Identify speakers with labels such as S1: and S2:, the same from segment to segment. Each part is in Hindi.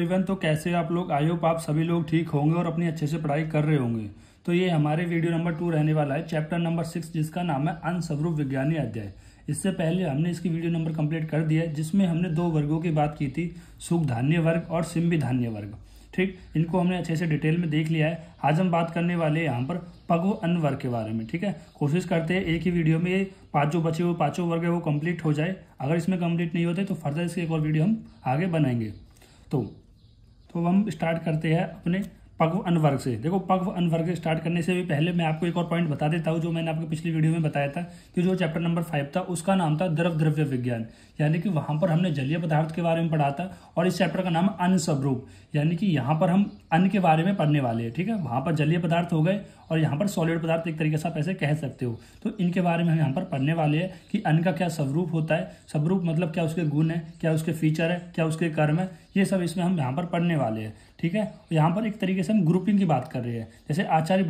S1: एवरीवन, तो कैसे आप लोग? आई होप आप सभी लोग ठीक होंगे और अपनी अच्छे से पढ़ाई कर रहे होंगे। तो ये हमारे वीडियो नंबर 2 रहने वाला है, चैप्टर नंबर 6, जिसका नाम है अनस्वरूप विज्ञानी अध्याय। इससे पहले हमने इसकी वीडियो नंबर कंप्लीट कर दिया है, जिसमें हमने 2 वर्गों की बात की थी, सुखधान्य वर्ग और सिंबिधान्य वर्ग। ठीक, इनको हमने अच्छे से डिटेल में देख लिया है। आज हम बात करने वाले हैं यहाँ पर पक्व अन्न वर्ग के बारे में। ठीक है, कोशिश करते हैं एक ही वीडियो में ये 5 जो बचे हुए 5 वर्ग है वो कंप्लीट हो जाए। अगर इसमें कंप्लीट नहीं होते तो फर्दर इसकी एक और वीडियो हम आगे बनाएंगे। तो हम स्टार्ट करते हैं अपने पक्व अन्न वर्ग से। देखो, पक्व अन्न वर्ग स्टार्ट करने से भी पहले मैं आपको एक और पॉइंट बता देता हूँ, जो मैंने आपको पिछली वीडियो में बताया था कि जो चैप्टर नंबर 5 था उसका नाम था द्रव द्रव्य विज्ञान। यानी कि वहां पर हमने जलीय पदार्थ के बारे में पढ़ा था और इस चैप्टर का नाम है अन्न स्वरूप। यानी कि यहाँ पर हम अन्न के बारे में पढ़ने वाले हैं। ठीक है, वहां पर जलीय पदार्थ हो गए और यहाँ पर सॉलिड पदार्थ, एक तरीके से आप ऐसे कह सकते हो। तो इनके बारे में हम यहाँ पर पढ़ने वाले हैं कि अन्न का क्या स्वरूप होता है। स्वरूप मतलब क्या उसके गुण है, क्या उसके फीचर है, क्या उसके कर्म है, ये सब इसमें हम यहाँ पर पढ़ने वाले हैं। ठीक है, यहाँ पर एक तरीके से हम ग्रुपिंग की बात कर रहे हैं। जैसे आचार्य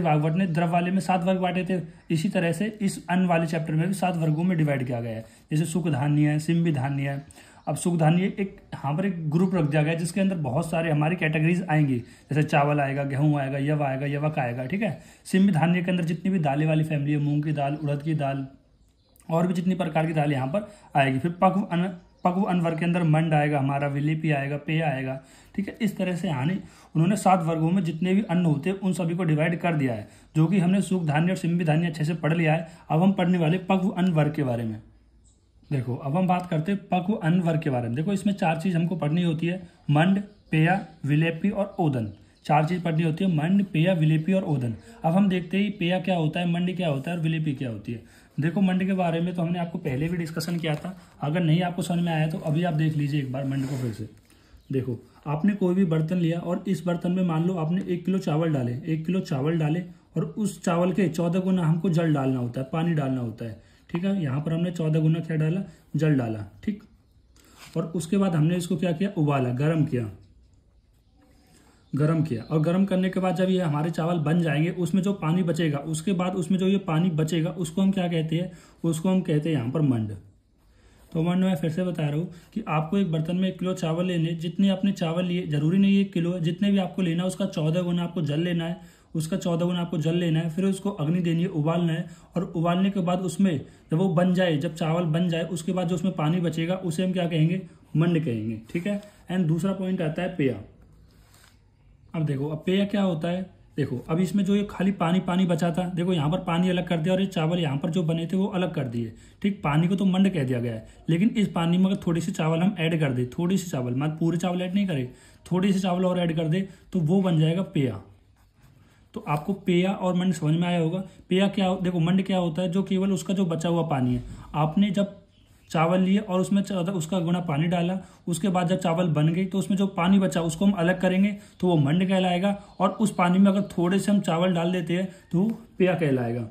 S1: भागवत ने द्रव वाले में 7 वर्ग बांटे थे, इसी तरह से इस अन्न वाले चैप्टर में भी 7 वर्गों में डिवाइड किया गया है। जैसे सुख धान्य है, सिंबि धान्य है। अब सुख धान्य एक यहाँ पर एक ग्रुप रख दिया गया है, जिसके अंदर बहुत सारे हमारी कैटेगरीज आएंगी। जैसे चावल आएगा, गेहूं आएगा, यवक आएगा। ठीक है, सिंबि धान्य के अंदर जितनी भी दालें वाली फैमिली है, मूंग की दाल, उड़द की दाल और भी जितनी प्रकार की दाल यहाँ पर आएगी। फिर पक्व अन्न वर्ग के अंदर मंड आएगा, हमारा विलेपी आएगा, पेय आएगा। ठीक है, इस तरह से उन्होंने 7 वर्गों में जितने भी अन्न होते हैं उन सभी को डिवाइड कर दिया है, जो कि हमने सुख धान्य और सिंबि धान्य अच्छे से पढ़ लिया है। अब हम पढ़ने वाले पक्व अन्न वर्ग के बारे में। देखो, अब हम बात करते हैं पक्व अन्न वर्ग के बारे में। देखो, इसमें 4 चीज हमको पढ़नी होती है, मंड, पेय, विलेपी और ओदन। 4 चीज पढ़नी होती है, मंड, पेय, विलेपी और ओदन। अब हम देखते हैं पेय क्या होता है, मंड क्या होता है और विलेपी क्या होती है। देखो, मंड के बारे में तो हमने आपको पहले भी डिस्कशन किया था। अगर नहीं आपको समझ में आया तो अभी आप देख लीजिए एक बार मंड को फिर से। देखो, आपने कोई भी बर्तन लिया और इस बर्तन में मान लो आपने 1 किलो चावल डाले, 1 किलो चावल डाले और उस चावल के 14 गुना हमको जल डालना होता है, पानी डालना होता है। ठीक है, यहाँ पर हमने 14 गुना क्या डाला, जल डाला। ठीक, और उसके बाद हमने इसको क्या किया, उबाला, गर्म किया और गर्म करने के बाद जब ये हमारे चावल बन जाएंगे, उसमें जो पानी बचेगा, उसके बाद उसमें जो ये पानी बचेगा उसको हम क्या कहते हैं, उसको हम कहते हैं यहाँ पर मंड। तो मंड मैं फिर से बता रहा हूँ कि आपको एक बर्तन में 1 किलो चावल लेने, जितने आपने चावल लिए, जरूरी नहीं 1 किलो है, जितने भी आपको लेना है उसका 14 गुना आपको जल लेना है, फिर उसको अग्नि देनी है, उबालना है। और उबालने के बाद उसमें जब वो बन जाए, जब चावल बन जाए, उसके बाद जो उसमें पानी बचेगा उसे हम क्या कहेंगे, मंड कहेंगे। ठीक है, एंड दूसरा पॉइंट आता है पेय। अब देखो, अब पेय क्या होता है। देखो, अब इसमें जो ये खाली पानी बचा था, देखो यहाँ पर पानी अलग कर दिया और ये चावल यहाँ पर जो बने थे वो अलग कर दिए। ठीक, पानी को तो मंड कह दिया गया है, लेकिन इस पानी में अगर थोड़ी सी चावल हम ऐड कर दे, थोड़ी सी चावल, मतलब पूरे चावल ऐड नहीं करे, थोड़ी सी चावल और ऐड कर दे, तो वो बन जाएगा पेय। तो आपको पेय और मंड समझ में आया होगा। पेय क्या, देखो मंड क्या होता है, जो केवल उसका जो बचा हुआ पानी है, आपने जब चावल लिए और उसमें उसका गुना पानी डाला, उसके बाद जब चावल बन गई तो उसमें जो पानी बचा उसको हम अलग करेंगे, तो वो मंड कहलाएगा। और उस पानी में अगर थोड़े से हम चावल डाल देते हैं तो पेय कहलाएगा।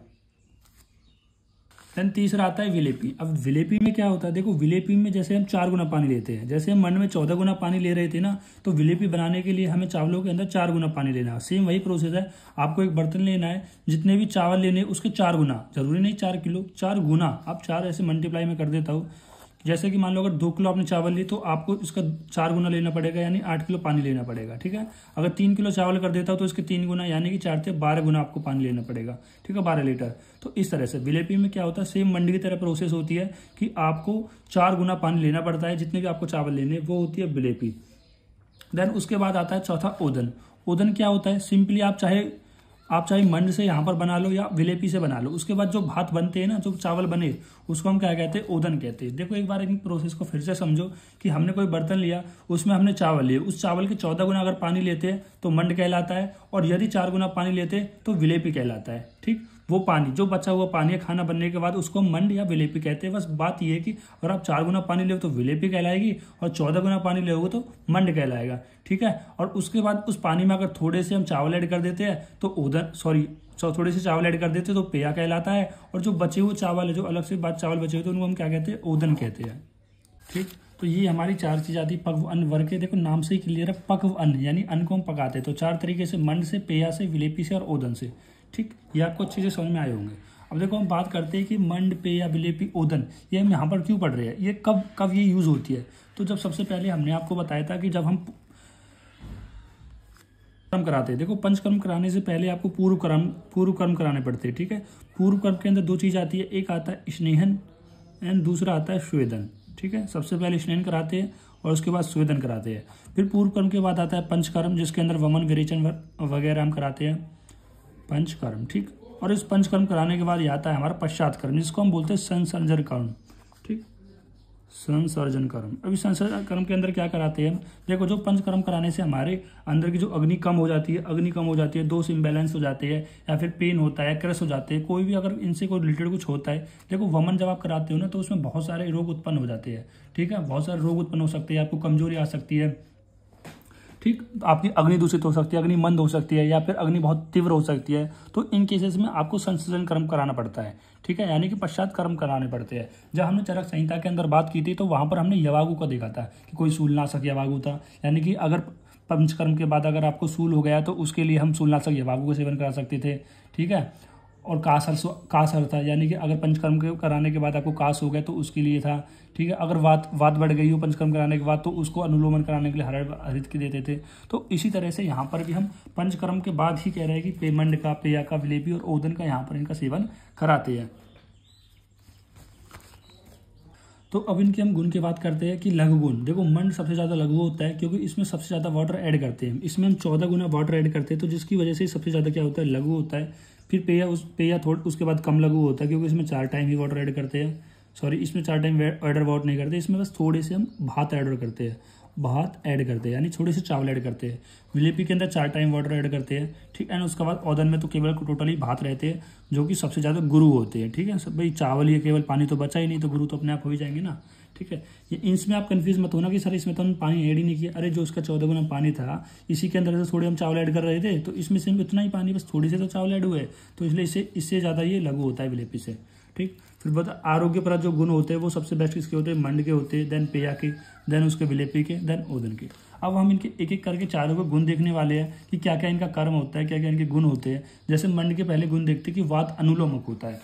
S1: देन तीसरा आता है विलेपी। अब विलेपी में क्या होता है, देखो विलेपी में जैसे हम 4 गुना पानी लेते हैं, जैसे हम मंड में 14 गुना पानी ले रहे थे ना, तो विलेपी बनाने के लिए हमें चावलों के अंदर 4 गुना पानी लेना है। सेम वही प्रोसेस है, आपको एक बर्तन लेना है, जितने भी चावल लेने उसके 4 गुना, जरूरी नहीं 4 किलो, 4 गुना। आप 4 ऐसे मल्टीप्लाई में कर देता हूँ। जैसे कि मान लो अगर 2 किलो आपने चावल लिए तो आपको इसका 4 गुना लेना पड़ेगा, यानी 8 किलो पानी लेना पड़ेगा। ठीक है, अगर 3 किलो चावल कर देता हो तो इसके 3 गुना, यानी कि 4 से 12 गुना आपको पानी लेना पड़ेगा। ठीक है, 12 लीटर। तो इस तरह से विलेपी में क्या होता है, सेम मंडी की तरह प्रोसेस होती है कि आपको 4 गुना पानी लेना पड़ता है, जितने भी आपको चावल लेने, वो होती है विलेपी। देन उसके बाद आता है चौथा ओदन। ओदन क्या होता है, सिंपली आप चाहे मंड से यहाँ पर बना लो या विलेपी से बना लो, उसके बाद जो भात बनते हैं ना, जो चावल बने, उसको हम क्या कहते हैं, ओदन कहते हैं। देखो, एक बार इन प्रोसेस को फिर से समझो कि हमने कोई बर्तन लिया, उसमें हमने चावल लिए, उस चावल के 14 गुना अगर पानी लेते हैं तो मंड कहलाता है, और यदि 4 गुना पानी लेते हैं तो विलेपी कहलाता है। ठीक, वो पानी जो बचा हुआ पानी है खाना बनने के बाद, उसको मंड या विलेपी कहते हैं। बस बात यह है कि अगर आप 4 गुना पानी ले तो विलेपी कहलाएगी और 14 गुना पानी लोगे तो मंड कहलाएगा। ठीक है, और उसके बाद उस पानी में अगर थोड़े से हम चावल ऐड कर देते हैं तो थोड़े से चावल ऐड कर देते हैं तो पेय कहलाता है। और जो बचे हुए चावल है, जो अलग से बाद चावल बचे हुए, तो उनको हम क्या कहते हैं, ओदन कहते हैं। ठीक, तो ये हमारी 4 चीज आती है पक्व अन्न वर्ग के। देखो, नाम से ही क्लियर है, पक्व अन्न यानी अन्न को हम पकाते हैं। तो 4 तरीके से, मंड से, पेय से, विलेपी से और ओदन से। ठीक, ये आपको अच्छे से समझ में आए होंगे। अब देखो हम बात करते हैं कि मंड, पेय, विलेपी, ओदन, ये हम यहाँ पर क्यों पढ़ रहे हैं, ये कब कब ये यूज़ होती है। तो जब सबसे पहले हमने आपको बताया था कि जब हम कर्म कराते हैं, देखो पंचकर्म कराने से पहले आपको पूर्व कर्म कराने पड़ते हैं, ठीक है। पूर्व कर्म के अंदर दो चीज़ आती है, एक आता है स्नेहन एंड दूसरा आता है स्वेदन, ठीक है। सबसे पहले स्नेहन कराते हैं और उसके बाद स्वेदन कराते हैं। फिर पूर्व कर्म के बाद आता है पंचकर्म, जिसके अंदर वमन, विरेचन वगैरह हम कराते हैं, पंचकर्म, ठीक। और इस पंचकर्म कराने के बाद ये आता है हमारा पश्चात कर्म, जिसको हम बोलते हैं संसर्जन कर्म, ठीक, संसर्जन कर्म। अभी संसर्जन कर्म के अंदर क्या कराते हैं हम, देखो जो पंचकर्म कराने से हमारे अंदर की जो अग्नि कम हो जाती है, दोष इम्बैलेंस हो जाते हैं, या फिर पेन होता है, क्रश हो जाते हैं, कोई भी अगर इनसे कोई रिलेटेड कुछ होता है। देखो वमन जब आप कराते हो ना, तो उसमें बहुत सारे रोग उत्पन्न हो जाते हैं, ठीक है। बहुत सारे रोग उत्पन्न हो सकते हैं, आपको कमजोरी आ सकती है, ठीक, आपकी अग्नि दूषित हो सकती है, अग्नि मंद हो सकती है, या फिर अग्नि बहुत तीव्र हो सकती है। तो इन केसेस में आपको संसर्जन कर्म कराना पड़ता है, ठीक है, यानी कि पश्चात कर्म कराने पड़ते हैं। जब हमने चरक संहिता के अंदर बात की थी, तो वहां पर हमने यवागु को देखा था कि कोई शूलनाशक यवागु था, यानी कि अगर पंचकर्म के बाद अगर आपको शूल हो गया तो उसके लिए हम शूलनाशक यवागु का सेवन करा सकते थे, ठीक है। और कासर था, यानी कि अगर पंचकर्म के कराने के बाद आपको कास हो गया तो उसके लिए था, ठीक है। अगर वात बढ़ गई हो पंचकर्म कराने के बाद, तो उसको अनुलोमन कराने के लिए हरित के देते थे। तो इसी तरह से यहाँ पर भी हम पंचकर्म के बाद ही कह रहे हैं कि पेमंड का, पेया का, विलेपी और ओदन का यहाँ पर इनका सेवन कराते हैं। तो अब इनके हम गुण की बात करते हैं कि लघु गुण। देखो मंड सबसे ज़्यादा लघु होता है, क्योंकि इसमें सबसे ज़्यादा वाटर ऐड करते हैं, इसमें हम 14 गुना वाटर ऐड करते हैं, तो जिसकी वजह से सबसे ज़्यादा क्या होता है, लघु होता है। फिर पेया थोड़ा उसके बाद कम लघु होता है, क्योंकि इसमें 4 टाइम ही वाटर ऐड करते हैं, सॉरी इसमें 4 टाइम ऐड वाटर नहीं करते, इसमें बस थोड़े से हम भात ऐड करते हैं, यानी थोड़े से चावल ऐड करते हैं। विलेपी के अंदर 4 टाइम वाटर ऐड करते हैं, ठीक। एंड उसके बाद ओदन में तो केवल टोटली भात रहते हैं, जो कि सबसे ज़्यादा गुरु होते हैं, ठीक है। सब भाई चावल ही केवल, पानी तो बचा ही नहीं, तो गुरु तो अपने आप हो ही जाएंगे ना, ठीक है। ये इसमें आप कंफ्यूज मत होना कि सर इसमें तो हम पानी ऐड ही नहीं किया। अरे जो उसका 14 गुना पानी था, इसी के अंदर से थोड़े हम चावल ऐड कर रहे थे, तो इसमें से उतना ही पानी, बस थोड़े से तो चावल ऐड हुए, तो इसलिए इससे ज़्यादा ये लघु होता है विलेपी से, ठीक। फिर बता आरोग्यप्रद जो गुण होते हैं वो सबसे बेस्ट किसके होते हैं, मंड के होते हैं, देन पेया के, देन उसके विलेपी के, देन ओदन के। अब हम इनके एक एक करके चारों के गुण देखने वाले हैं कि क्या क्या इनका कर्म होता है, क्या क्या इनके गुण होते हैं। जैसे मंड के पहले गुण देखते हैं कि वात अनुलोमक होता है।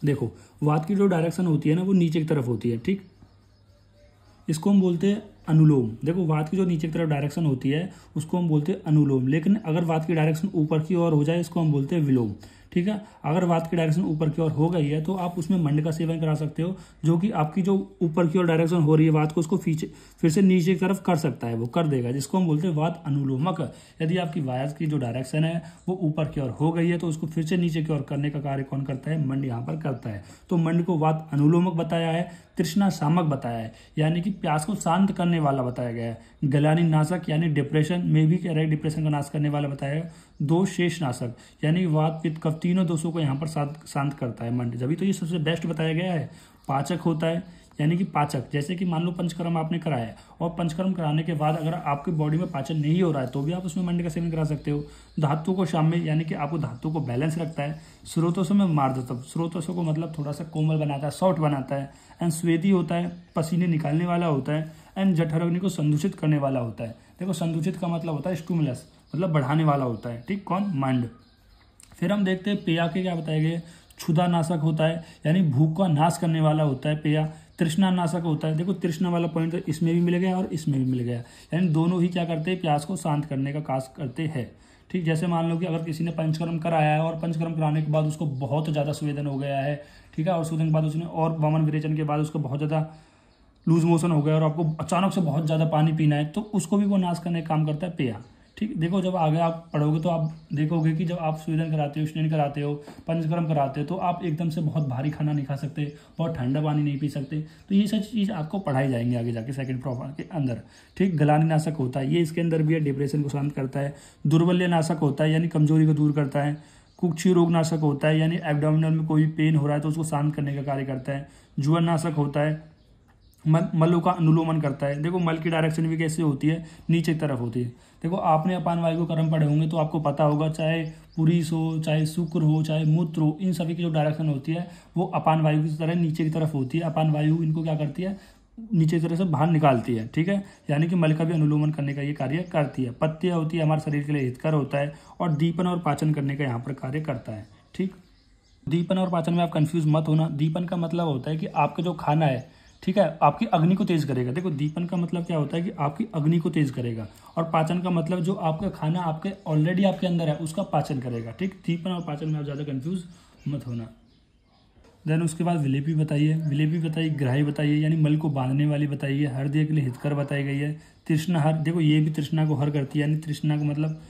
S1: देखो वात की जो डायरेक्शन होती है ना, वो नीचे की तरफ होती है, ठीक, इसको हम बोलते हैं अनुलोम। देखो वात की जो नीचे की तरफ डायरेक्शन होती है उसको हम बोलते हैं अनुलोम, लेकिन अगर वात की डायरेक्शन ऊपर की ओर हो जाए इसको हम बोलते हैं विलोम, ठीक है। अगर वात की डायरेक्शन ऊपर की ओर हो गई है तो आप उसमें मंड का सेवन करा सकते हो, जो कि आपकी जो ऊपर की ओर डायरेक्शन हो रही है वात को, उसको फिर से नीचे की तरफ कर सकता है, वो कर देगा, जिसको हम बोलते हैं वात अनुलोमक। यदि आपकी वात की जो डायरेक्शन है वो ऊपर की ओर हो गई है तो उसको फिर से नीचे की ओर करने का कार्य कौन करता है, मंड यहाँ पर करता है। तो मंड को वात अनुलोमक बताया है, तृष्णा शामक बताया है, यानी कि प्यास को शांत करने वाला बताया गया है। गलानी नाशक यानी डिप्रेशन में भी कह रहे हैं, डिप्रेशन का नाश करने वाला बताया है। दोष शेष नाशक यानी वात पित्त कफ तीनों दोषों को यहाँ पर शांत करता है मंड, जब तो ये सबसे बेस्ट बताया गया है। पाचक होता है, यानी कि पाचक, जैसे कि मान लो पंचकर्म आपने कराया है और पंचकर्म कराने के बाद अगर आपकी बॉडी में पाचन नहीं हो रहा है तो भी आप उसमें मंड का सेवन करा सकते हो। धातु को शाम में, यानी कि आपको धातु को बैलेंस रखता है। स्रोतों में मार्दतम, स्रोतों को मतलब थोड़ा सा कोमल बनाता है, सॉफ्ट बनाता है। एंड स्वेदी होता है, पसीने निकालने वाला होता है। एंड जठराग्नि को संदूषित करने वाला होता है। देखो संदूषित का मतलब होता है स्टूमुलस, मतलब बढ़ाने वाला होता है, ठीक, कौन, मंड। फिर हम देखते हैं पेया के क्या बताए गए, क्षुधा नाशक होता है, यानी भूख का नाश करने वाला होता है पेया। तृष्णा नाशक होता है, देखो तृष्णा वाला पॉइंट तो इसमें भी मिल गया और इसमें भी मिल गया, यानी दोनों ही क्या करते हैं, प्यास को शांत करने का कार्य करते हैं, ठीक। जैसे मान लो कि अगर किसी ने पंचकर्म कराया है और पंचकर्म कराने के बाद उसको बहुत ज़्यादा स्वेदन हो गया है, ठीक है, और स्वेदन के बाद उसने और वमन विरेचन के बाद उसको बहुत ज़्यादा लूज मोशन हो गया और आपको अचानक से बहुत ज़्यादा पानी पीना है, तो उसको भी वो नाश करने का काम करता है पेया, ठीक। देखो जब आगे आप पढ़ोगे तो आप देखोगे कि जब आप स्वेदन कराते हो, स्नान कराते हो, पंचकर्म कराते हो, तो आप एकदम से बहुत भारी खाना नहीं खा सकते, बहुत ठंडा पानी नहीं पी सकते। तो ये सब चीज़ आपको पढ़ाई जाएंगे आगे जाके सेकंड प्रॉपर के अंदर, ठीक। गलानी नाशक होता है, ये इसके अंदर भी है, डिप्रेशन को शांत करता है। दुर्बल्य नाशक होता है, यानी कमजोरी को दूर करता है। कुक्षी रोग नाशक होता है, यानी एब्डोमिनल में कोई पेन हो रहा है तो उसको शांत करने का कार्य करता है। जुअन नाशक होता है, मलों का अनुलोमन करता है। देखो मल की डायरेक्शन भी कैसे होती है, नीचे की तरफ होती है। देखो आपने अपान वायु को कर्म पढ़े होंगे तो आपको पता होगा, चाहे पुरुष हो, चाहे शुक्र हो, चाहे मूत्र हो, इन सभी की जो डायरेक्शन होती है वो अपान वायु की तरह नीचे की तरफ होती है। अपान वायु इनको क्या करती है, नीचे की तरफ से बाहर निकालती है, ठीक है, यानी कि मल का भी अनुलोमन करने का ये कार्य करती है। पत्य होती है, हमारे शरीर के लिए हितकर होता है और दीपन और पाचन करने का यहाँ पर कार्य करता है, ठीक। दीपन और पाचन में आप कंफ्यूज मत होना। दीपन का मतलब होता है कि आपका जो खाना है, ठीक है, आपकी अग्नि को तेज करेगा। देखो दीपन का मतलब क्या होता है कि आपकी अग्नि को तेज करेगा, और पाचन का मतलब जो आपका खाना आपके ऑलरेडी आपके अंदर है उसका पाचन करेगा। ठीक, दीपन और पाचन में आप ज़्यादा कंफ्यूज मत होना। देन उसके बाद विलेपी बताइए, विलेपी बताइए, ग्राही बताइए यानी मल को बांधने वाली बताइए, हृदय के लिए हितकर बताई गई है। तृष्णा हर, देखो ये भी तृष्णा को हर करती है, यानी तृष्णा को मतलब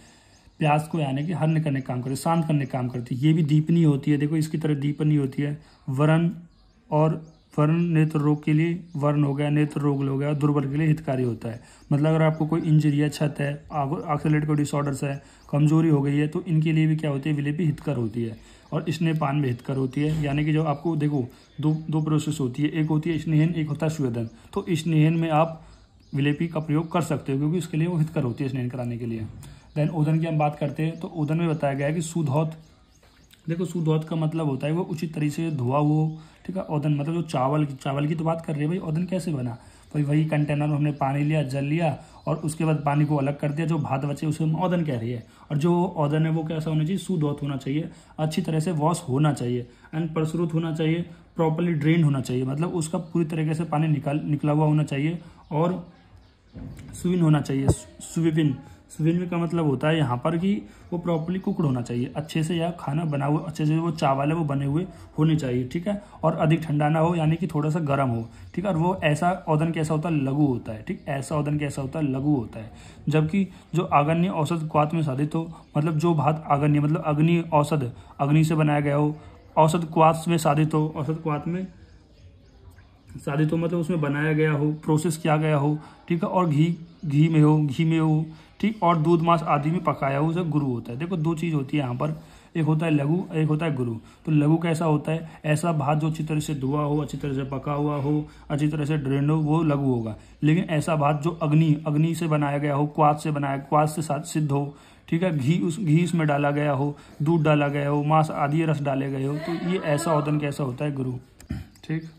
S1: प्यास को यानी कि हर करने का काम करती है, शांत करने का काम करती है। ये भी दीपनी होती है, देखो इसकी तरह दीपनी होती है। वरण और वर्ण नेत्र रोग के लिए, वर्ण हो गया, नेत्र रोग हो गया, दुर्बल के लिए हितकारी होता है। मतलब अगर आपको कोई इंजरी है, क्षत है, आंख रिलेटेड कोई डिसऑर्डर्स है, कमजोरी हो गई है, तो इनके लिए भी क्या होती है, विलेपी हितकर होती है। और स्नेहपान में हितकर होती है, यानी कि जो आपको देखो दो प्रोसेस होती है, एक होती है स्नेहन, एक होता है स्वेदन। तो स्नेहन में आप विलेपी का प्रयोग कर सकते हो क्योंकि इसके लिए वो हितकर होती है स्नेहन कराने के लिए। देन ओदन की हम बात करते हैं तो ओदन में बताया गया है कि सुधौत, देखो सुधौत का मतलब होता है वो उचित तरीके से धुआ हो, ठीक है। ओदन मतलब जो चावल की तो बात कर रही है भाई, ओदन कैसे बना, भाई वही कंटेनर में हमने पानी लिया, जल लिया और उसके बाद पानी को अलग कर दिया, जो भात बचे उसे हम ओदन कह रही है। और जो ओदन है वो कैसा होना चाहिए, सुधौत होना चाहिए, अच्छी तरह से वॉश होना चाहिए एंड प्रसुत होना चाहिए, प्रॉपरली ड्रेन होना चाहिए, मतलब उसका पूरी तरीके से पानी निकला हुआ होना चाहिए। और सुविन होना चाहिए, सुविन का मतलब होता है यहाँ पर कि वो प्रॉपर्ली कुकड होना चाहिए अच्छे से, या खाना बना हुआ अच्छे से, वो चावल है वो बने हुए होने चाहिए, ठीक है। और अधिक ठंडा ना हो, यानी कि थोड़ा सा गर्म हो, ठीक है। और वो ऐसा ओदन कैसा होता है, लघु होता है, ठीक, ऐसा ओदन कैसा होता है, लघु होता है। जबकि जो आग्नेय औषध क्वाथ में साधित हो, मतलब जो भात आग्नेय मतलब अग्नि औषध, अग्नि से बनाया गया हो, औषध क्वाथ में साधित हो, औषध क्वाथ में साधित हो मतलब उसमें बनाया गया हो, प्रोसेस किया गया हो, ठीक है। और घी में हो, ठीक, और दूध मांस आदि में पकाया हो, उसे गुरु होता है। देखो दो चीज होती है यहाँ पर, एक होता है लघु, एक होता है गुरु। तो लघु कैसा होता है, ऐसा भात जो अच्छी तरह से धुआ हो, अच्छी तरह से पका हुआ हो, अच्छी तरह से ड्रेन हो, वो लघु होगा। लेकिन ऐसा भात जो अग्नि से बनाया गया हो, क्वाथ से सिद्ध हो, ठीक है, घी इसमें डाला गया हो, दूध डाला गया हो, मांस आदि रस डाले गए हो, तो ये ऐसा ओदन कैसा होता है, गुरु, ठीक।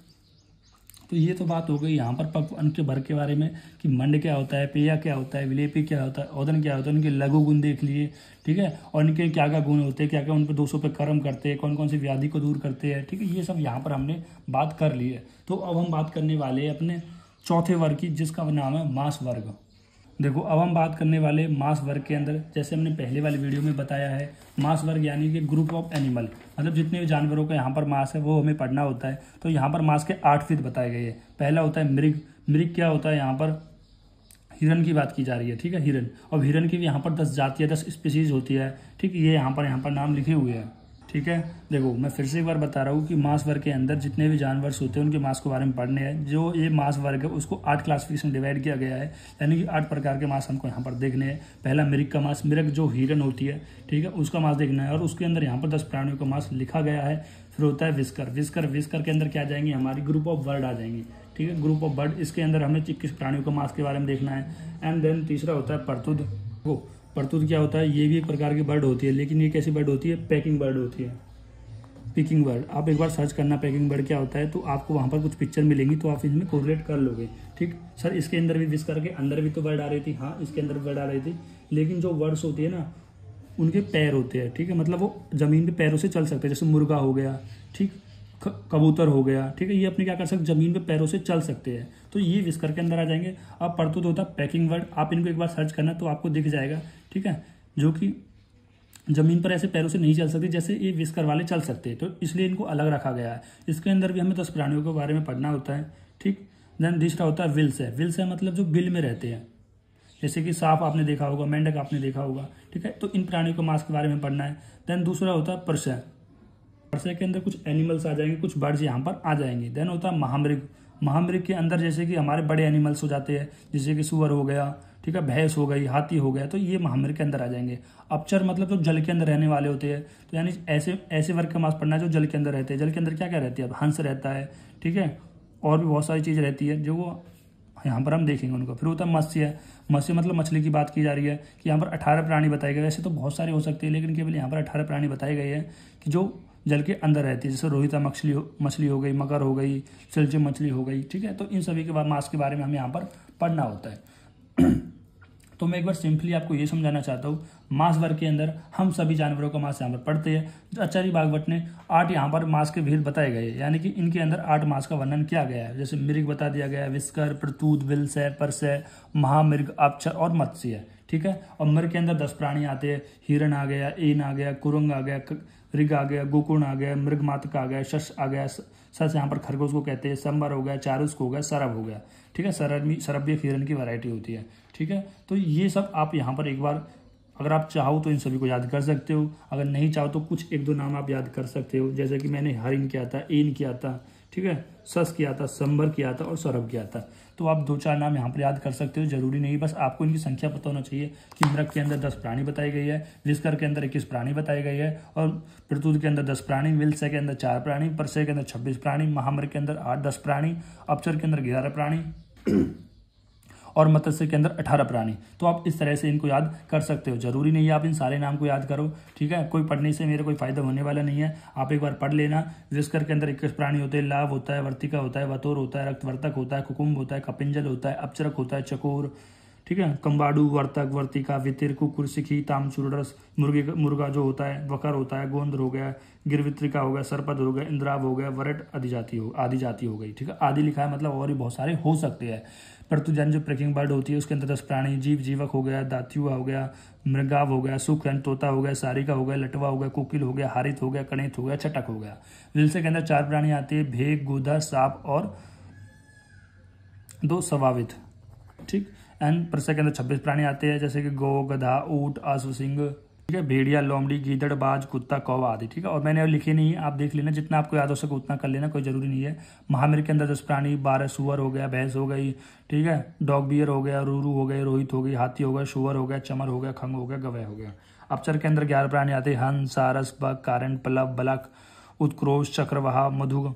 S1: तो ये तो बात हो गई यहाँ पर पक्वान के भर के बारे में कि मंड क्या होता है, पेया क्या होता है, विलेपी क्या होता है, ओदन क्या होता है, उनके लघु गुण देख लिए, ठीक है। और इनके क्या क्या गुण होते हैं, क्या क्या उन पर दोषों पे कर्म करते हैं, कौन कौन सी व्याधि को दूर करते हैं, ठीक है। ये सब यहाँ पर हमने बात कर ली है। तो अब हम बात करने वाले हैं अपने चौथे वर्ग की, जिसका नाम है मांस वर्ग। देखो अब हम बात करने वाले मांस वर्ग के अंदर, जैसे हमने पहले वाली वीडियो में बताया है, मांस वर्ग यानी कि ग्रुप ऑफ एनिमल, मतलब जितने भी जानवरों का यहाँ पर मांस है वो हमें पढ़ना होता है। तो यहाँ पर मांस के 8 विध बताए गए हैं। पहला होता है मृग। मृग क्या होता है, यहाँ पर हिरन की बात की जा रही है, ठीक है, हिरन। और हिरन की भी यहाँ पर 10 जातियाँ 10 स्पीसीज होती है, ठीक, ये यहाँ पर नाम लिखे हुए हैं, ठीक है। देखो मैं फिर से एक बार बता रहा हूँ कि मांस वर्ग के अंदर जितने भी जानवर होते हैं उनके मांस के बारे में पढ़ने हैं। जो ये मांस वर्ग है उसको 8 क्लासिफिकेशन डिवाइड किया गया है, यानी कि 8 प्रकार के मांस हमको यहाँ पर देखने हैं। पहला मृग का मांस, मृग जो हिरन होती है, ठीक है, उसका मांस देखना है, और उसके अंदर यहाँ पर 10 प्राणियों का मांस लिखा गया है। फिर होता है विस्कर के अंदर क्या आ जाएंगे, हमारी ग्रुप ऑफ बर्ड आ जाएंगे, ठीक है, ग्रुप ऑफ बर्ड। इसके अंदर हमें 21 प्राणियों का मांस के बारे में देखना है। एंड देन तीसरा होता है परतुद। परतुद क्या होता है, ये भी एक प्रकार की बर्ड होती है, लेकिन ये कैसी बर्ड होती है, पैकिंग बर्ड होती है, पिकिंग बर्ड। आप एक बार सर्च करना पैकिंग बर्ड क्या होता है, तो आपको वहाँ पर कुछ पिक्चर मिलेंगी, तो आप इनमें कोरिलेट कर लोगे, ठीक। सर इसके अंदर भी विस्कर के अंदर भी तो बर्ड आ रही थी, हाँ इसके अंदर भी बर्ड आ रही थी, लेकिन जो बर्ड्स होती है ना उनके पैर होते हैं, ठीक है, मतलब वो जमीन पे पैरों से चल सकते हैं, जैसे मुर्गा हो गया, ठीक, कबूतर हो गया, ठीक है, ये अपने क्या कर सकते, जमीन पे पैरों से चल सकते हैं, तो ये विस्कर के अंदर आ जाएंगे। अब परतुत होता है पैकिंग बर्ड, आप इनको एक बार सर्च करना तो आपको दिख जाएगा, ठीक है, जो कि जमीन पर ऐसे पैरों से नहीं चल सकती जैसे ये विस्कर वाले चल सकते हैं, तो इसलिए इनको अलग रखा गया है। इसके अंदर भी हमें 10 प्राणियों के बारे में पढ़ना होता है, ठीक। देन दूसरा होता है विल्स है। विल्स है मतलब जो बिल में रहते हैं, जैसे कि सांप आपने देखा होगा, मेंढक आपने देखा होगा, ठीक है, तो इन प्राणियों के मांस के बारे में पढ़ना है। देन दूसरा होता है परसय। परसय के अंदर कुछ एनिमल्स आ जाएंगे, कुछ बर्ड्स यहाँ पर आ जाएंगे। देन होता है महामृग। महामृग के अंदर जैसे कि हमारे बड़े एनिमल्स हो जाते हैं, जैसे कि सुअर हो गया, ठीक है, भैंस हो गई, हाथी हो गया, तो ये महामृग के अंदर आ जाएंगे। अपचर मतलब जो जल के अंदर रहने वाले होते हैं, तो यानी ऐसे वर्ग का मांस पढ़ना है जो जल के अंदर रहते हैं। जल के अंदर क्या क्या रहती है, हंस रहता है, ठीक है, और भी बहुत सारी चीज़ रहती है जो वो यहाँ पर हम देखेंगे उनको। फिर होता है मत्स्य। मत्स्य मतलब मछली की बात की जा रही है कि यहाँ पर 18 प्राणी बताए गए। वैसे तो बहुत सारे हो सकते हैं, लेकिन केवल यहाँ पर 18 प्राणी बताए गए हैं कि जो जल के अंदर रहती है, जैसे रोहिता मछली हो गई, मकर हो गई, सिलचिम मछली हो गई, ठीक है, तो इन सभी के मांस के बारे में हमें यहाँ पर पढ़ना होता है। तो मैं एक बार सिंपली आपको ये समझाना चाहता हूँ, मांस वर्ग के अंदर हम सभी जानवरों का मांस यहाँ पर पढ़ते हैं। आचार्य भागवत ने 8 यहाँ पर मांस के भेद बताए गए, यानी कि इनके अंदर 8 मांस का वर्णन किया गया है। जैसे मृग बता दिया गया है, विस्कर, प्रतूत, विलसय, परसय, महामृग, अपचर और मत्स्य, ठीक है। और मृग के अंदर 10 प्राणी आते हैं, हिरण आ गया, एन आ गया, कुरंग आ गया, ऋग आ गया, गोकुर्ण आ गया, मृगमातक आ गया, शश आ गया, सस यहाँ पर खरगोश को कहते हैं, संबर हो गया, चारुस्क हो गया, सरब हो गया, ठीक है। सरब भी हिरण की वैरायटी होती है, ठीक है। तो ये सब आप यहाँ पर एक बार अगर आप चाहो तो इन सभी को याद कर सकते हो, अगर नहीं चाहो तो कुछ 1-2 नाम आप याद कर सकते हो, जैसे कि मैंने हरिण किया था, एन किया था, ठीक है, सस किया था, संबर किया था और सरब किया था। तो आप 2-4 नाम यहाँ पर याद कर सकते हो, जरूरी नहीं, बस आपको इनकी संख्या पता होना चाहिए कि मृग के अंदर 10 प्राणी बताई गई है, विस्कर के अंदर 21 प्राणी बताई गई है, और प्रतूत के अंदर 10 प्राणी, विलसय के अंदर 4 प्राणी, परसय के अंदर 26 प्राणी, महामृग के अंदर 8-10 प्राणी, अपचर के अंदर 11 प्राणी और मत्स्य के अंदर 18 प्राणी। तो आप इस तरह से इनको याद कर सकते हो, जरूरी नहीं है आप इन सारे नाम को याद करो, ठीक है। कोई पढ़ने से मेरे कोई फायदा होने वाला नहीं है, आप एक बार पढ़ लेना। विस्कर के अंदर 21 प्राणी होते हैं, लाभ होता है, वर्तिका होता है, वतोर होता है, रक्तवर्तक होता है, कुकुम्भ होता है, कपिंजल होता है, अपचरक होता है, चकोर, ठीक है, कंबाडू, वर्तक, वर्तिका, वितिर, कुकुर, सिखी, तामचूरस, मुर्गा जो होता है, वकर होता है, गोंद हो गया, गिरवित्रिका हो गया, सरपद हो गया, इंद्राव हो गया, वरट आदि जाति हो गई, ठीक है। आदि लिखा है मतलब और भी बहुत सारे हो सकते हैं। प्रतुजन जो प्रेकिंग बर्ड होती है उसके अंदर 10 प्राणी, जीवक हो गया, दात्युआ हो गया, मृगाव हो गया, सुखन, तोता हो गया, सारिका हो गया, लटवा हो गया, कोकिल हो गया, हारित हो गया, कणित हो गया, छटक हो गया। विलसे के अंदर 4 प्राणी आते हैं, भेग, गोधा, सांप और 2 स्वावित, ठीक। एंड परसय के अंदर 26 प्राणी आते हैं, जैसे कि गौ, गधा, ऊंट, अश्व, सिंह, ठीक है, भेड़िया, लोमड़ी, गीदड़, बाज, कुत्ता, कौवा आदि, ठीक है। और मैंने लिखे नहीं है, आप देख लेना, जितना आपको याद हो सके उतना कर लेना, कोई जरूरी नहीं है। महामृग के अंदर 10 प्राणी, 12 सुअर हो गया, भैंस हो गई, ठीक है, डॉग बियर हो गया, रूरू हो गए, रोहित हो गई, हाथी हो गया, शुअर हो गया, चमर हो गया, खंग हो गया, गवय हो गया। अपचर के अंदर 11 प्राणी आते हैं, हंस, सारस, बग, कारण, पलव, बलक, उत्क्रोश, चक्रवाहा, मधु,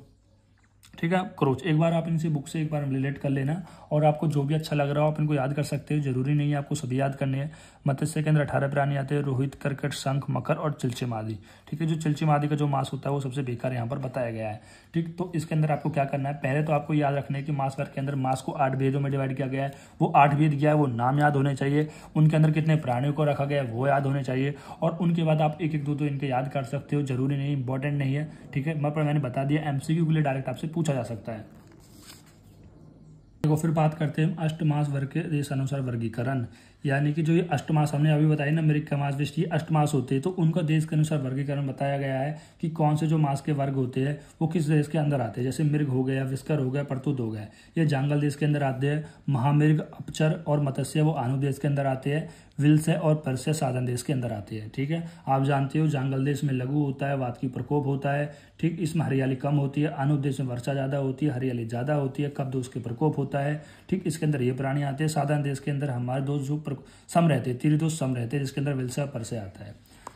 S1: ठीक है, क्रोच। एक बार आप इनसे बुक से एक बार रिलेट कर लेना, और आपको जो भी अच्छा लग रहा हो आप इनको याद कर सकते हो, जरूरी नहीं है आपको सभी याद करने हैं। मत्स्य के अंदर 18 प्राणी आते हैं, रोहित, कर्कट, शंख, मकर और चिलचिम आदि, ठीक है। जो चिलचिम आदि का जो मांस होता है वो सबसे बेकार यहाँ पर बताया गया है, ठीक। तो इसके अंदर आपको क्या करना है, पहले तो आपको याद रखना है कि मांस वर्ग के अंदर मांस को 8 भेदों में डिवाइड किया गया है। वो 8 भेद क्या है वो नाम याद होने चाहिए, उनके अंदर कितने प्राणियों को रखा गया है वो याद होने चाहिए, और उनके बाद आप 1-1, 2-2 इनके याद कर सकते हो, जरूरी नहीं, इंपॉर्टेंट नहीं है, ठीक है। मैंने बता दिया, MCQ के लिए डायरेक्ट आपसे पूछा जा सकता है। देखो फिर बात करते हैं अष्टमास वर्ग के देशानुसार वर्गीकरण, यानी कि जो ये अष्टमास हमने अभी बताया ना, मृग का मास, विष्टि, अष्टमास होते हैं, तो उनका देश के अनुसार वर्गीकरण बताया गया है कि कौन से जो मास के वर्ग होते हैं वो किस देश के अंदर आते हैं। जैसे मृग हो गया, विस्कर हो गया, प्रतुत हो गया, ये जांगल देश के अंदर आते हैं। महामृग, अपचर और मत्स्य वो आनु देश के अंदर आते हैं। विलसय और परसय साधन देश के अंदर आते हैं, ठीक है। आप जानते हो जांगल देश में लघु होता है, वात की प्रकोप होता है, ठीक, इसमें हरियाली कम होती है। आनु देश में वर्षा ज्यादा होती है, हरियाली ज्यादा होती है, कब दोष के प्रकोप होता है, ठीक, इसके अंदर ये प्राणी आते हैं। साधारण देश के अंदर हमारे दोष जो सम रहते हैं, त्रिदोष सम रहते हैं, जिसके अंदर विलसय और परसय आता है,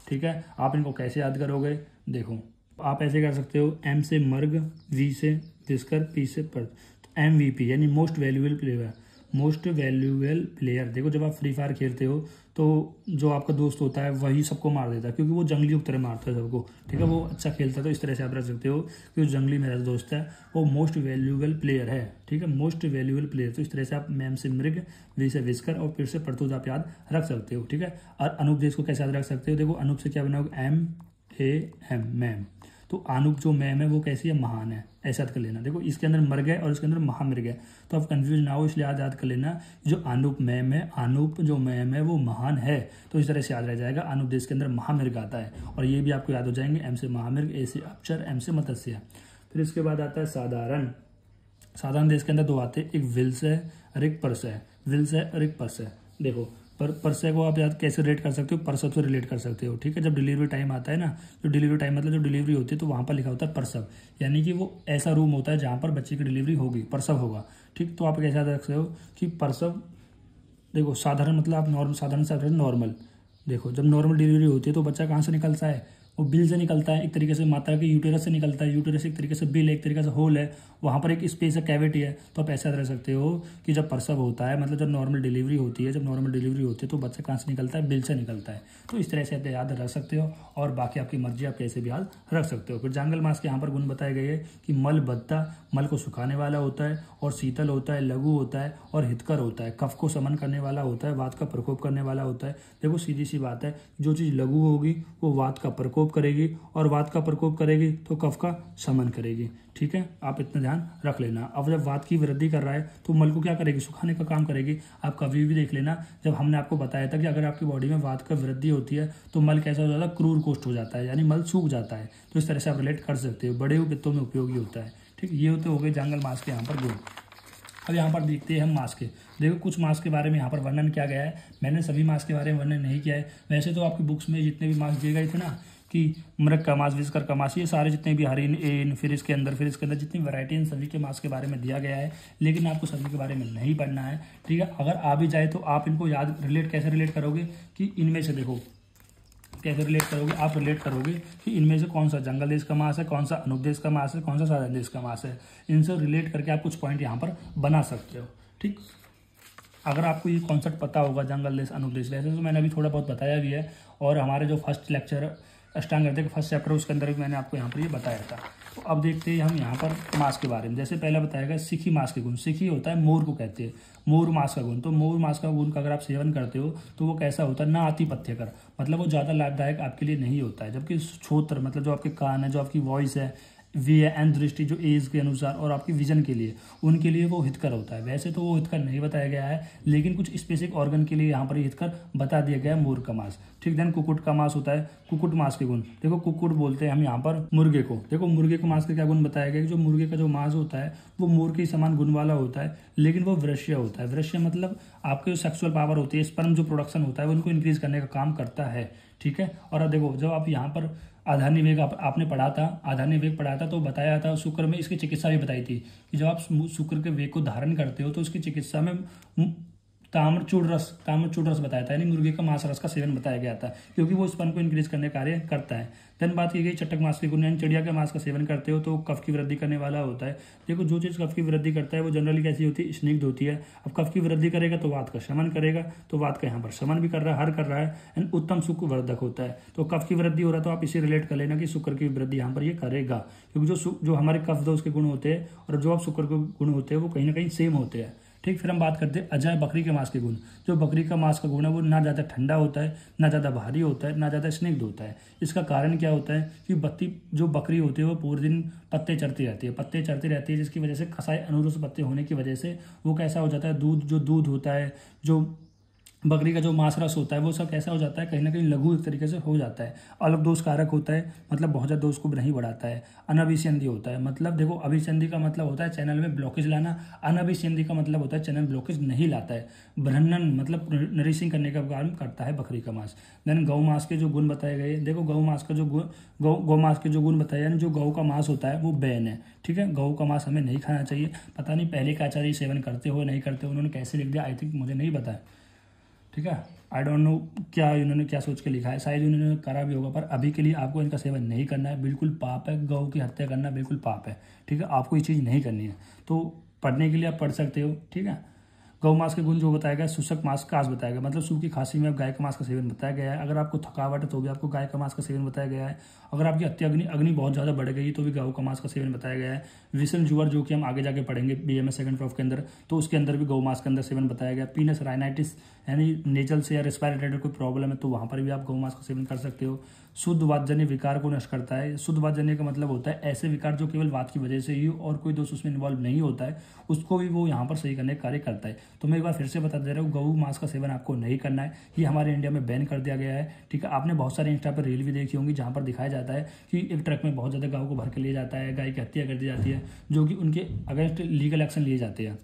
S1: ठीक है। आप इनको कैसे याद करोगे, देखो आप ऐसे कर सकते हो, M से मर्ग, V से विस्कर, P से पर, तो MVP यानी most valuable player, most valuable player. देखो जब आप फ्री फायर खेलते हो तो जो आपका दोस्त होता है वही सबको मार देता है, क्योंकि वो जंगली की तरह मारता है सबको, ठीक है, वो अच्छा खेलता है। तो इस तरह से आप रख सकते हो कि वो जंगली मेरा दोस्त है, वो मोस्ट वैल्यूएबल प्लेयर है, ठीक है, मोस्ट वैल्यूएबल प्लेयर। तो इस तरह से आप मैम से मृग, वी से विस्कर और फिर से प्रतुत आप याद रख सकते हो, ठीक है। और अनूप देश को कैसे याद रख सकते हो, देखो अनूप से क्या बना होगा, MAM, मैम। तो अनूप जो मैम है वो कैसी है, महान है, ऐसा याद कर लेना। देखो इसके अंदर मर्ग है और इसके अंदर महामृग है, तो आप कंफ्यूज ना हो, इसलिए याद कर लेना जो अनूप मैम है, अनूप जो मैम है वो महान है, तो इस तरह से याद रह जाएगा। अनूप देश के अंदर महामृग आता है, और ये भी आपको याद हो जाएंगे, M से महामृग, A से अपचर, M से मत्स्य। फिर इसके बाद आता है साधारण। साधारण देश के अंदर 2 आते हैं, एक विलसय और एक परसय, विलसय और एक परसय। देखो परसय को आप याद कैसे रिलेट कर सकते हो, परसव से रिलेट कर सकते हो, ठीक है। जब डिलीवरी टाइम आता है ना, जो डिलीवरी टाइम मतलब जो डिलीवरी होती है, तो वहां पर लिखा होता है परसव, यानी कि वो ऐसा रूम होता है जहां पर बच्चे की डिलीवरी होगी, परसव होगा, ठीक। तो आप कैसे याद रख सकते हो कि परसव, देखो साधारण मतलब आप नॉर्मल, साधारण से नॉर्मल। देखो जब नॉर्मल डिलीवरी होती है तो बच्चा कहाँ से निकलता है, वो बिल से निकलता है, एक तरीके से माता के यूटेरस से निकलता है, यूटेरस एक तरीके से बिल है, एक तरीके से होल है, वहाँ पर एक स्पेस है, कैविटी है। तो आप ऐसा रह सकते हो कि जब प्रसव होता है, मतलब जब नॉर्मल डिलीवरी होती है, जब नॉर्मल डिलीवरी होती है तो बच्चा कहाँ से निकलता है, बिल से निकलता है। तो इस तरह से आप याद रख सकते हो, और बाकी आपकी मर्जी, आप कैसे भी याद रख सकते हो। फिर जांगल मास के यहाँ पर गुण बताए गए हैं कि मल बद्धा, मल को सुखाने वाला होता है, और शीतल होता है, लघु होता है, और हितकर होता है, कफ को समन करने वाला होता है, वात का प्रकोप करने वाला होता है। देखो सीधी सी बात है, जो चीज़ लघु होगी वो वात का प्रकोप करेगी, और वात का प्रकोप करेगी तो कफ का समन करेगी। ठीक है, आप इतना ध्यान रख लेना। अब जब वात की वृद्धि कर रहा है तो मल को क्या करेगी, सुखाने का काम करेगी। आप कभी भी देख लेना, जब हमने आपको बताया था कि अगर आपकी बॉडी में वात का वृद्धि होती है तो मल कैसा हो जाता है, क्रूर कोष्ठ हो जाता है, यानी मल सूख जाता है। तो इस तरह से आप रिलेट कर सकते हो, बड़े पित्तों में उपयोगी होता है। ठीक, ये होते हो गए जांगल मास के यहाँ पर गुण। अब यहाँ पर देखते हैं हम मास के। देखो कुछ मास के बारे में यहाँ पर वर्णन किया गया है, मैंने सभी मास के बारे में वर्णन नहीं किया है। वैसे तो आपकी बुक्स में जितने भी मास दिए गए थे ना, कि मृग का मास, विस्कर का मास, ये सारे जितने भी हरिन, एन, फिर इसके अंदर जितनी वैरायटी इन सभी के मास के बारे में दिया गया है, लेकिन आपको सभी के बारे में नहीं पढ़ना है। ठीक है, अगर आ भी जाए तो आप इनको याद कैसे रिलेट करोगे कि इनमें से, देखो कैसे रिलेट करोगे, आप रिलेट करोगे कि इनमें से कौन सा जंगल देश का मास है, कौन सा अनुपदेश का मास है, कौन सा साधन देश का मास है। इनसे रिलेट करके आप कुछ पॉइंट यहाँ पर बना सकते हो। ठीक, अगर आपको ये कॉन्सेप्ट पता होगा जंगल देश अनुपदेश, वैसे तो मैंने अभी थोड़ा बहुत बताया भी है, और हमारे जो फर्स्ट लेक्चर अष्टांग हृदय का फर्स्ट चैप्टर उसके अंदर भी मैंने आपको यहाँ पर ये बताया था। तो अब देखते हैं हम यहाँ पर मास के बारे में। जैसे पहला बताया गया सिखी मास के गुण। सिखी होता है मोर को कहते हैं, मोर मास का गुण। तो मोर मास का गुण का अगर आप सेवन करते हो तो वो कैसा होता है, ना अति पथ्यकर, मतलब वो ज़्यादा लाभदायक आपके लिए नहीं होता है। जबकि श्रोत्र, मतलब जो आपके कान है, जो आपकी वॉइस है, वी है, एंड दृष्टि जो एज के अनुसार और आपकी विजन के लिए, उनके लिए वो हितकर होता है। वैसे तो वो हितकर नहीं बताया गया है, लेकिन कुछ स्पेसिफिक ऑर्गन के लिए यहाँ पर हितकर बता दिया गया है मोर का मास। ठीक, देन कुकुट का मास होता है। कुकुट मास के गुण, देखो कुकुट बोलते हैं हम यहाँ पर मुर्गे को। देखो मुर्गे के मास के क्या गुण बताया गया, जो मुर्गे का जो मांस होता है वो मोर के समान गुण वाला होता है, लेकिन वो वृष्य होता है। वृष्य मतलब आपके जो सेक्सुअल पावर होती है, स्पर्म जो प्रोडक्शन होता है, उनको इंक्रीज करने का काम करता है। ठीक है, और अब देखो जब आप यहाँ पर आधार निवेग आपने पढ़ा था, आधार निवेग पढ़ा था, तो बताया था शुक्र में इसकी चिकित्सा भी बताई थी कि जब आप शुक्र के वेग को धारण करते हो तो उसकी चिकित्सा में ताम्रचूड़ रस बताया था, यानी मुर्गे का मांस रस का सेवन बताया गया था, क्योंकि वो स्पर्म को इंक्रीज करने का कार्य करता है। देन बात की गई चटक मांस के गुण, यानी चिड़िया के मांस का सेवन करते हो तो कफ की वृद्धि करने वाला होता है। देखो जो चीज़ कफ की वृद्धि करता है वो जनरली कैसी होती है, स्निग्ध होती है। अब कफ की वृद्धि करेगा तो वात का शमन करेगा, तो वात का यहाँ पर शमन भी कर रहा है, हर कर रहा है, एंड उत्तम शुक्र वर्धक होता है। तो कफ की वृद्धि हो रहा है तो आप इसे रिलेट कर लेना कि शुक्र की वृद्धि यहाँ पर ये करेगा, क्योंकि जो हमारे कफ दोष के गुण होते हैं और जो आप शुक्र के गुण होते हैं वो कहीं ना कहीं सेम होते हैं। ठीक, फिर हम बात करते हैं अजय बकरी के मांस के गुण। जो बकरी का मांस का गुण है वो ना ज़्यादा ठंडा होता है, ना ज़्यादा भारी होता है, ना ज़्यादा स्निग्ध होता है। इसका कारण क्या होता है कि जो बकरी होती है वो पूरे दिन पत्ते चरती रहती है, जिसकी वजह से कसाई अनुरूप पत्ते होने की वजह से वो कैसा हो जाता है, दूध होता है, जो बकरी का जो मांस रस होता है वो सब कैसा हो जाता है, कहीं ना कहीं लघु एक तरीके से हो जाता है। अलग दोष कारक होता है, मतलब बहुत ज़्यादा दोष को नहीं बढ़ाता है। अनअभिसंधि होता है, मतलब देखो अभिसंधि का मतलब होता है चैनल में ब्लॉकेज लाना, अनअभिसंधि का मतलब होता है चैनल ब्लॉकेज नहीं लाता है। ब्रहणन मतलब नरिशिंग करने का काम करता है बकरी का मांस। देन गौ मांस के जो गुण बताए गए, देखो गौ मांस का जो गौ मांस के जो गुण बताए, यानी जो गौ का मांस होता है वो बैन है। ठीक है, गौ का मांस हमें नहीं खाना चाहिए। पता नहीं पहले के आचार्य सेवन करते हो नहीं करते, उन्होंने कैसे लिख दिया, आई थिंक मुझे नहीं पता है। ठीक है, आई डोंट नो इन्होंने क्या सोच के लिखा है, शायद उन्होंने करा भी होगा, पर अभी के लिए आपको इनका सेवन नहीं करना है, बिल्कुल पाप है। गौ की हत्या करना बिल्कुल पाप है। ठीक है, आपको ये चीज़ नहीं करनी है। तो पढ़ने के लिए आप पढ़ सकते हो। ठीक है, गौ मांस के गुण जो बताया गया, शुष्क मांस कास बताया गया, मतलब सूखी खांसी में गाय का मांस का सेवन बताया गया है। अगर आपको थकावट है तो भी आपको गाय का मांस का सेवन बताया गया है। अगर आपकी अग्नि बहुत ज़्यादा बढ़ गई तो भी गौ का मांस का सेवन बताया गया है। विषम ज्वर जो कि हम आगे जाके पढ़ेंगे BMS सेकंड प्रॉफ के अंदर, तो उसके अंदर भी गौ मांस के अंदर सेवन बताया गया। पीनस राइनाइटिस यानी नेजल से या रेस्पिरेटरी कोई प्रॉब्लम है तो वहाँ पर भी आप गौ मांस का सेवन कर सकते हो। शुद्ध वातजन्य विकार को नष्ट करता है। शुद्ध वातजन्य का मतलब होता है ऐसे विकार जो केवल वात की वजह से ही और कोई दोष उसमें इन्वॉल्व नहीं होता है, उसको भी वो यहाँ पर सही करने का कार्य करता है। तो मैं एक बार फिर से बता दे रहा हूँ, गौ मांस का सेवन आपको नहीं करना है। ये हमारे इंडिया में बैन कर दिया गया है। ठीक है, आपने बहुत सारे इंस्टा पर रील भी देखी होंगी जहाँ पर दिखाया जाता है कि एक ट्रक में बहुत ज़्यादा गायों को भर के ले जाता है, गाय की हत्या कर दी जाती है, जो कि उनके अगेंस्ट लीगल एक्शन लिए जाते हैं।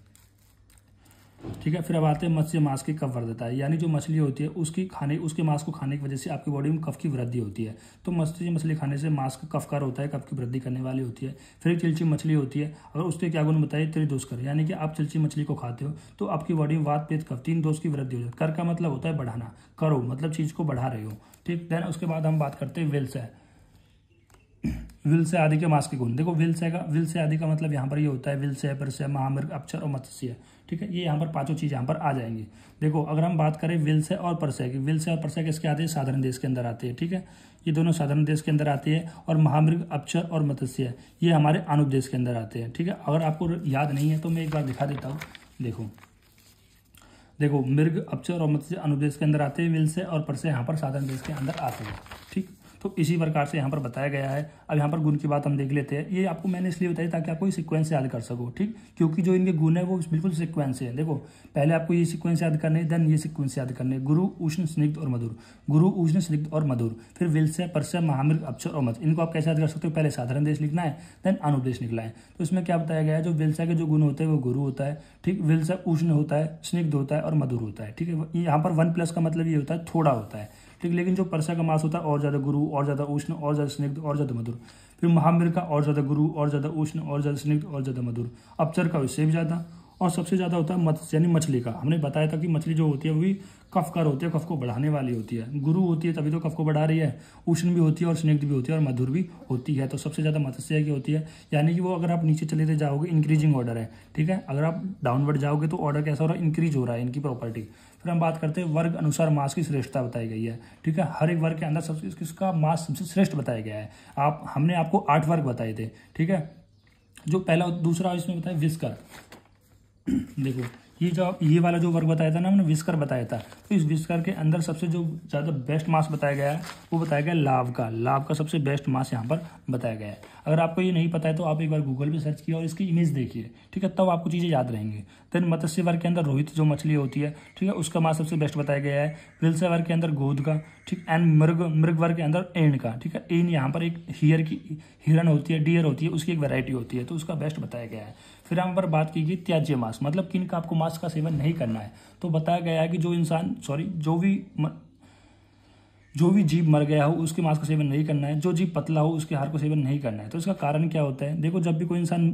S1: ठीक है, फिर अब आते हैं मत्स्य मांस की कफ वर्धता है, यानी जो मछली होती है उसके मांस को खाने की वजह से आपकी बॉडी में कफ की वृद्धि होती है। तो मछली खाने से मांस का कफकार होता है, कफ की वृद्धि करने वाली होती है। फिर एक चिलची मछली होती है, अगर उसके क्या गुण बताइए, त्रिदोषकर, यानी कि आप चिलची मछली को खाते हो तो आपकी बॉडी में वात पित्त कफ 3 दोष की वृद्धि हो जाती है। कर का मतलब होता है बढ़ाना, करो मतलब चीज को बढ़ा रहे हो। ठीक, देन उसके बाद हम बात करते हैं वेल्स है। विल से आदि के मांस के गुण। देखो विल से आदि का मतलब यहाँ पर ये होता है विल से, परसे, महामृग, अपचर और मत्स्य। ठीक है, ये यहाँ पर पांचों चीज यहाँ पर आ जाएंगी। देखो अगर हम बात करें विल से और परसे की, विल से और परसे किसके आते हैं, साधारण देश के अंदर आते हैं। ठीक है, ये दोनों साधारण देश के अंदर आते हैं। और महामृग, अपचर और मत्स्य ये हमारे अनुदेश के अंदर आते हैं। ठीक है, अगर आपको याद नहीं है तो मैं एक बार दिखा देता हूँ। देखो मृग, अपचर और मत्स्य अनुदेश के अंदर आते हैं, विल से और परसे यहाँ पर साधारण देश के अंदर आते हैं। ठीक, तो इसी प्रकार से यहाँ पर बताया गया है। अब यहाँ पर गुण की बात हम देख लेते हैं। ये आपको मैंने इसलिए बताया ताकि आपको ये सीक्वेंस याद कर सको। ठीक, क्योंकि जो इनके गुण है वो बिल्कुल सीक्वेंस है। देखो पहले आपको ये सीक्वेंस याद करने, देन ये सीक्वेंस याद करने, गुरु, उष्ण, स्निग्ध और मधुर, गुरु, उष्ण, स्निग्ध और मधुर, फिर विल से, परसे, महामृग, अपचर और मत्स्य। इनको आप कैसे याद कर सकते हो, पहले साधारण देश लिखना है, देन अनुदेश लिखना है। तो इसमें क्या बताया गया है, जो विल से के जो गुण होते हैं वो गुरु होता है। ठीक, विल से उष्ण होता है, स्निग्ध होता है और मधुर होता है। ठीक है, यहाँ पर 1+ का मतलब ये होता है थोड़ा होता है। ठीक, लेकिन जो परसा का मास होता है और ज्यादा गुरु, और ज्यादा उष्ण, और ज्यादा स्निग्ध, और ज्यादा मधुर। फिर महामृग का और ज्यादा गुरु, और ज्यादा उष्ण, और ज्यादा स्निग्ध, और ज्यादा मधुर। अपचर का उससे भी ज्यादा, और सबसे ज्यादा होता है मत्स्य यानी मछली का। हमने बताया था कि मछली जो होती है वो भी कफकर होती है, कफ को बढ़ाने वाली होती है। गुरु होती है तभी तो कफ को बढ़ा रही है, उष्ण भी होती है और स्निग्ध भी होती है और मधुर भी होती है। तो सबसे ज्यादा मत्स्य की होती है, यानी कि वो अगर आप नीचे चले जाओगे इंक्रीजिंग ऑर्डर है। ठीक है, अगर आप डाउनवर्ड जाओगे तो ऑर्डर कैसा हो रहा है, इंक्रीज हो रहा है इनकी प्रॉपर्टी। फिर हम बात करते हैं वर्ग अनुसार मास की श्रेष्ठता बताई गई है। ठीक है, हर एक वर्ग के अंदर सबसे किसका मास सबसे श्रेष्ठ बताया गया है। हमने आपको 8 वर्ग बताए थे। ठीक है, जो पहला दूसरा इसमें बताया विस्कर। देखो ये वाला जो वर्ग बताया था ना, हमने विस्कर बताया था। तो इस विस्कर के अंदर सबसे जो ज्यादा बेस्ट मास बताया गया है वो बताया गया लाव का सबसे बेस्ट मास यहाँ पर बताया गया है। अगर आपको ये नहीं पता है तो आप एक बार गूगल पे सर्च किया और इसकी इमेज देखिए। ठीक है, तब आपको चीजें याद रहेंगी। देन मत्स्य वर्ग के अंदर रोहित जो मछली होती है, ठीक है, उसका मास सबसे बेस्ट बताया गया है। विल्से वर्ग के अंदर गोद का, ठीक, एंड मृग वर्ग के अंदर एंड का। ठीक है, एंड यहाँ पर एक हिरन होती है, डियर होती है, उसकी एक वैरायटी होती है, तो उसका बेस्ट बताया गया है। फिर हम पर बात की गई त्याज्य मांस, मतलब किन का आपको मांस का सेवन नहीं करना है। तो बताया गया है कि जो भी जीव मर गया हो उसके मांस का सेवन नहीं करना है, जो जीव पतला हो उसके आहार को सेवन नहीं करना है। तो इसका कारण क्या होता है, देखो जब भी कोई इंसान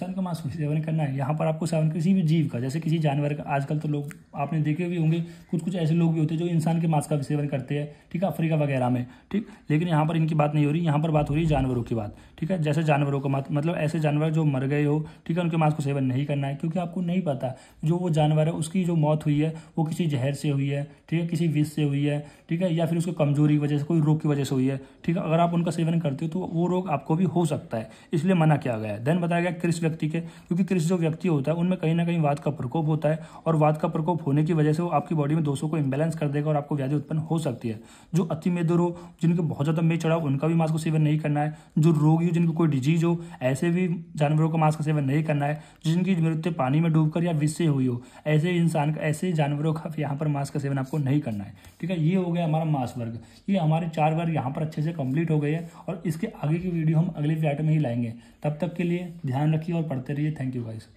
S1: का मांस सेवन करना है, यहाँ पर आपको सेवन किसी भी जीव का, जैसे किसी जानवर का। आजकल तो लोग आपने देखे भी होंगे, कुछ ऐसे लोग भी होते हैं जो इंसान के मांस का भी सेवन करते हैं। ठीक है, अफ्रीका वगैरह में। ठीक, लेकिन यहाँ पर इनकी बात नहीं हो रही, यहाँ पर बात हो रही है जानवरों की बात। ठीक है, जैसे जानवरों का मतलब ऐसे जानवर जो मर गए हो, ठीक है, उनके मांस को सेवन नहीं करना है, क्योंकि आपको नहीं पता जो वो जानवर है उसकी जो मौत हुई है वो किसी जहर से हुई है, ठीक है, किसी विष से हुई है, ठीक है, या फिर उसको कमजोरी की वजह से, कोई रोग की वजह से हुई है। ठीक है, अगर आप उनका सेवन करते हो तो वो रोग आपको भी हो सकता है, इसलिए मना किया गया है। देन बताया गया कृष व्यक्ति के, क्योंकि कृष जो व्यक्ति होता है उनमें कहीं ना कहीं वात का प्रकोप होता है, और वात का प्रकोप होने की वजह से वो आपकी बॉडी में दोषों को इम्बैलेंस कर देगा और आपको व्याधि उत्पन्न हो सकती है। जो अति मेदर हो, जिनके बहुत ज्यादा मेद चढ़ा हो, उनका भी मांस को सेवन नहीं करना है। जो रोगी हो, जिनको कोई डिजीज हो, ऐसे भी जानवरों का मांस का सेवन नहीं करना है। जिनकी मृत्यु पानी में डूबकर या विष से हुई हो, ऐसे जानवरों का यहाँ पर मांस का सेवन आपको नहीं करना है। ठीक है, ये हो गया हमारा मांस वर्ग। ये हमारे 4 वर्ग यहाँ पर अच्छे से कंप्लीट हो गए हैं, और इसके आगे की वीडियो हम अगले वीडियो में ही लाएंगे। तब तक के लिए ध्यान रखिए और पढ़ते रहिए। Thank you guys.